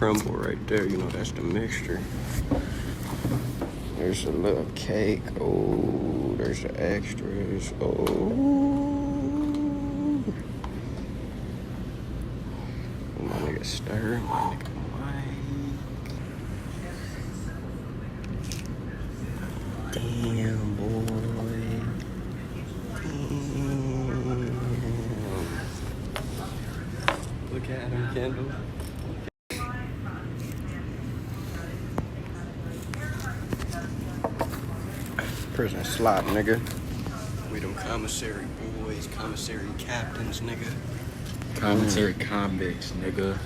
crumble right there. You know, that's the mixture. There's a little cake. Oh, there's the extras. Oh. My nigga Stir, my nigga Mike. Damn, boy. Damn. Look at him, Kendall. Prison slot, nigga. We them commissary boys, commissary captains, nigga. Commissary convicts, nigga.